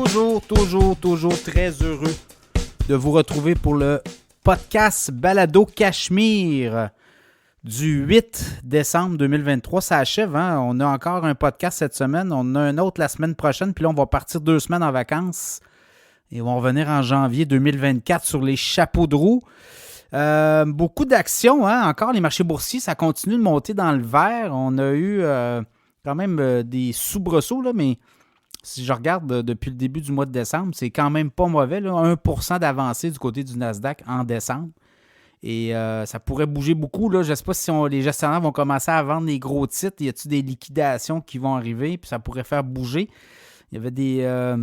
toujours très heureux de vous retrouver pour le podcast Balado Cachemire du 8 décembre 2023. Ça achève, hein? On a encore un podcast cette semaine, on en a un autre la semaine prochaine, puis là, on va partir 2 semaines en vacances et on va revenir en janvier 2024 sur les chapeaux de roue. Beaucoup d'actions, hein? Encore les marchés boursiers, ça continue de monter dans le vert. On a eu quand même des soubresauts, là, mais si je regarde depuis le début du mois de décembre, c'est quand même pas mauvais, là, 1% d'avancée du côté du Nasdaq en décembre. Et ça pourrait bouger beaucoup. Là. Je ne sais pas si les gestionnaires vont commencer à vendre des gros titres. Y a-t-il des liquidations qui vont arriver? Puis ça pourrait faire bouger. Il y avait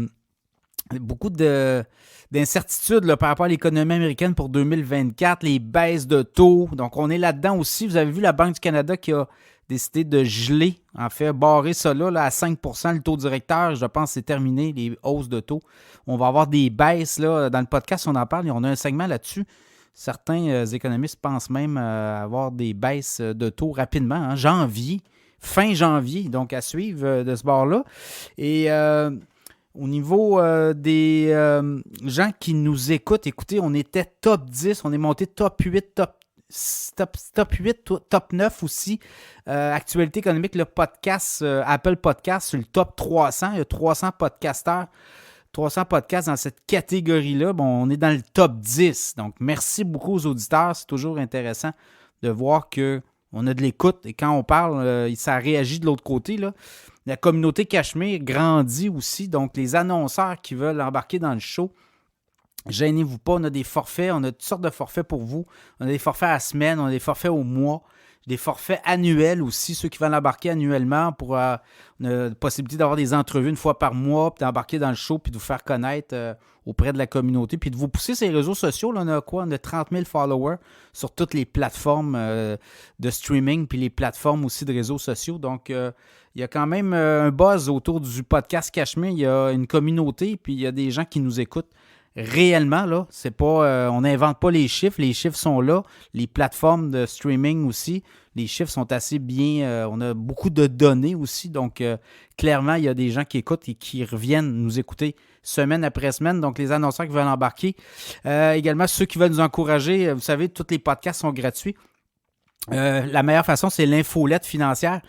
beaucoup d'incertitudes là, par rapport à l'économie américaine pour 2024, les baisses de taux. Donc, on est là-dedans aussi. Vous avez vu la Banque du Canada qui a décidé de geler, en fait, barrer ça là, à 5 % le taux directeur. Je pense que c'est terminé, les hausses de taux. On va avoir des baisses. Là. Dans le podcast, on en parle. On a un segment là-dessus. Certains économistes pensent même avoir des baisses de taux rapidement, hein, fin janvier, donc à suivre de ce bord-là. Et au niveau des gens qui nous écoutent, écoutez, on était top 10, on est monté top 8, top 9 aussi. Actualité économique, le podcast, Apple Podcast sur le top 300. Il y a 300 podcasteurs. 300 podcasts dans cette catégorie-là. Bon, on est dans le top 10. Donc, merci beaucoup aux auditeurs. C'est toujours intéressant de voir qu'on a de l'écoute. Et quand on parle, ça réagit de l'autre côté, là. La communauté Cachemire grandit aussi. Donc, les annonceurs qui veulent embarquer dans le show, gênez-vous pas. On a des forfaits. On a toutes sortes de forfaits pour vous. On a des forfaits à la semaine. On a des forfaits au mois. Des forfaits annuels aussi, ceux qui veulent embarquer annuellement pour la possibilité d'avoir des entrevues une fois par mois, puis d'embarquer dans le show, puis de vous faire connaître auprès de la communauté, puis de vous pousser sur les réseaux sociaux. Là, on a quoi? On a 30 000 followers sur toutes les plateformes de streaming, puis les plateformes aussi de réseaux sociaux. Donc, il y a quand même un buzz autour du podcast Cachemire. Il y a une communauté, puis il y a des gens qui nous écoutent. Réellement, là, c'est pas, on n'invente pas les chiffres sont là, les plateformes de streaming aussi, les chiffres sont assez bien, on a beaucoup de données aussi, donc clairement, il y a des gens qui écoutent et qui reviennent nous écouter semaine après semaine, donc les annonceurs qui veulent embarquer, également ceux qui veulent nous encourager, vous savez, tous les podcasts sont gratuits, la meilleure façon, c'est l'infolette financière,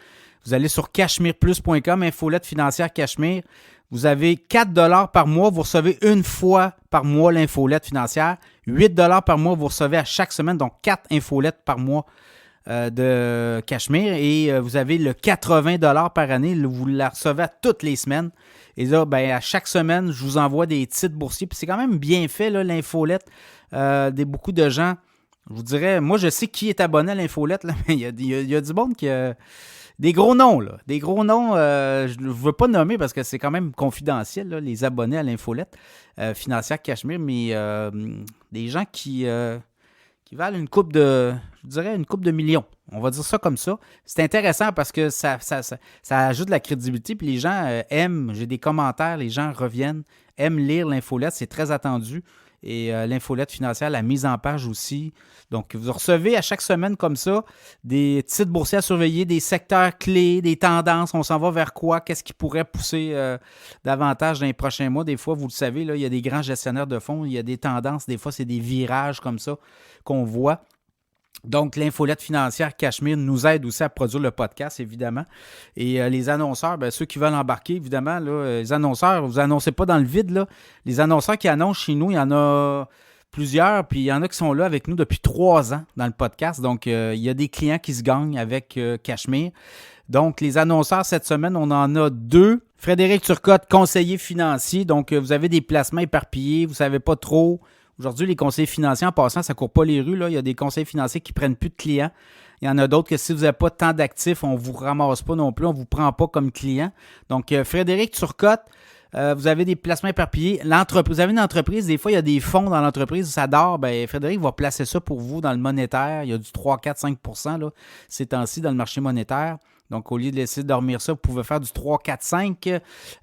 vous allez sur cachemireplus.com, infolette financière Cachemire. Vous avez 4 $ par mois, vous recevez une fois par mois l'infolette financière. 8 $ par mois, vous recevez à chaque semaine, donc 4 infolettes par mois de Cachemire. Et vous avez le 80 $ par année, vous la recevez à toutes les semaines. Et là, ben, à chaque semaine, je vous envoie des titres boursiers. Puis c'est quand même bien fait, là, l'infolette. Beaucoup de gens, je vous dirais, moi je sais qui est abonné à l'infolette, là, mais il y a du monde qui a... Des gros noms, là. Des gros noms, je ne veux pas nommer parce que c'est quand même confidentiel, là, les abonnés à l'infolette financière Cachemire, mais des gens qui valent une couple de millions. On va dire ça comme ça. C'est intéressant parce que ça ajoute de la crédibilité, puis les gens aiment, j'ai des commentaires, les gens reviennent, aiment lire l'infolette, c'est très attendu. Et l'infolette financière, la mise en page aussi. Donc, vous recevez à chaque semaine comme ça des titres boursiers à surveiller, des secteurs clés, des tendances. On s'en va vers quoi? Qu'est-ce qui pourrait pousser davantage dans les prochains mois? Des fois, vous le savez, là, il y a des grands gestionnaires de fonds, il y a des tendances. Des fois, c'est des virages comme ça qu'on voit. Donc, l'infolette financière Cachemire nous aide aussi à produire le podcast, évidemment. Et les annonceurs, bien, ceux qui veulent embarquer, évidemment, là, les annonceurs, vous annoncez pas dans le vide, là. Les annonceurs qui annoncent chez nous, il y en a plusieurs, puis il y en a qui sont là avec nous depuis 3 ans dans le podcast. Donc, il y a des clients qui se gagnent avec Cachemire. Donc, les annonceurs, cette semaine, on en a 2. Frédéric Turcotte, conseiller financier. Donc, vous avez des placements éparpillés, vous ne savez pas trop. Aujourd'hui, les conseillers financiers, en passant, ça ne court pas les rues. Là. Il y a des conseillers financiers qui ne prennent plus de clients. Il y en a d'autres que si vous n'avez pas tant d'actifs, on ne vous ramasse pas non plus, on ne vous prend pas comme client. Donc, Frédéric Turcotte, vous avez des placements éparpillés. Vous avez une entreprise, des fois, il y a des fonds dans l'entreprise, ça dort. Bien, Frédéric va placer ça pour vous dans le monétaire. Il y a du 3, 4, 5 % là, ces temps-ci dans le marché monétaire. Donc, au lieu de laisser dormir ça, vous pouvez faire du 3, 4, 5.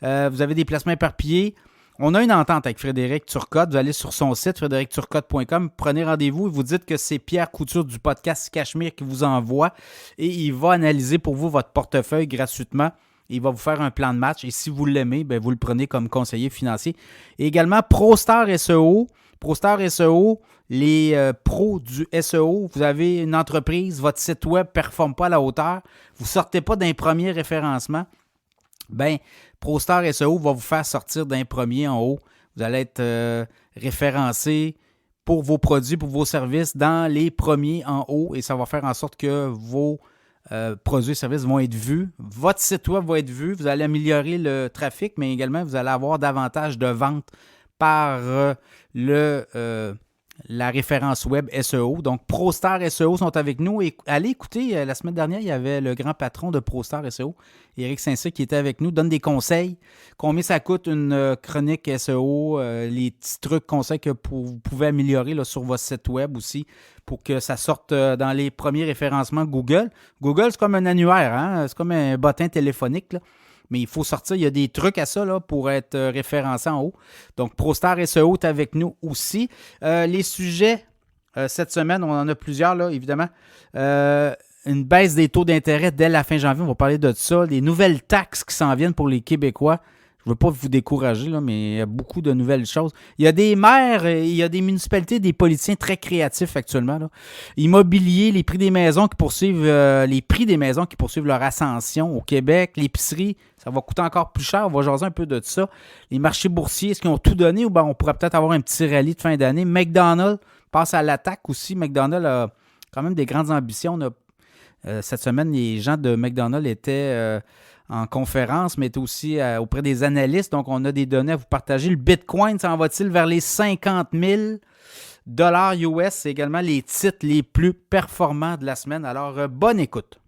Vous avez des placements éparpillés. On a une entente avec Frédéric Turcotte. Vous allez sur son site, frédéricturcotte.com. Prenez rendez-vous et vous dites que c'est Pierre Couture du podcast Cachemire qui vous envoie et il va analyser pour vous votre portefeuille gratuitement. Il va vous faire un plan de match et si vous l'aimez, vous le prenez comme conseiller financier. Et également, ProStar SEO. ProStar SEO, les pros du SEO, vous avez une entreprise, votre site web ne performe pas à la hauteur, vous ne sortez pas d'un premier référencement, ProStar SEO va vous faire sortir d'un premier en haut. Vous allez être référencé pour vos produits, pour vos services dans les premiers en haut et ça va faire en sorte que vos produits et services vont être vus. Votre site web va être vu. Vous allez améliorer le trafic, mais également, vous allez avoir davantage de ventes par la référence web SEO. Donc, ProStar SEO sont avec nous. Et allez écouter, la semaine dernière, il y avait le grand patron de ProStar SEO, Éric Saint-Cyr, qui était avec nous, donne des conseils. Combien ça coûte une chronique SEO, les petits trucs, conseils que vous pouvez améliorer là, sur votre site web aussi pour que ça sorte dans les premiers référencements Google. Google, c'est comme un annuaire, hein? C'est comme un bottin téléphonique, là. Mais il faut sortir, il y a des trucs à ça là, pour être référencé en haut. Donc, ProStar SEO est avec nous aussi. Les sujets, cette semaine, on en a plusieurs, là, évidemment. Une baisse des taux d'intérêt dès la fin janvier, on va parler de ça. Les nouvelles taxes qui s'en viennent pour les Québécois. Je ne veux pas vous décourager, là, mais il y a beaucoup de nouvelles choses. Il y a des maires, il y a des municipalités, des politiciens très créatifs actuellement, là. Immobilier, les prix des maisons qui poursuivent leur ascension au Québec. L'épicerie, ça va coûter encore plus cher. On va jaser un peu de ça. Les marchés boursiers, est-ce qu'ils ont tout donné ou on pourrait peut-être avoir un petit rallye de fin d'année? McDonald's passe à l'attaque aussi. McDonald's a quand même des grandes ambitions. Cette semaine, les gens de McDonald's étaient en conférence, mais aussi auprès des analystes. Donc, on a des données à vous partager. Le Bitcoin s'en va-t-il vers les 50 000 $ US? C'est également les titres les plus performants de la semaine. Alors, bonne écoute.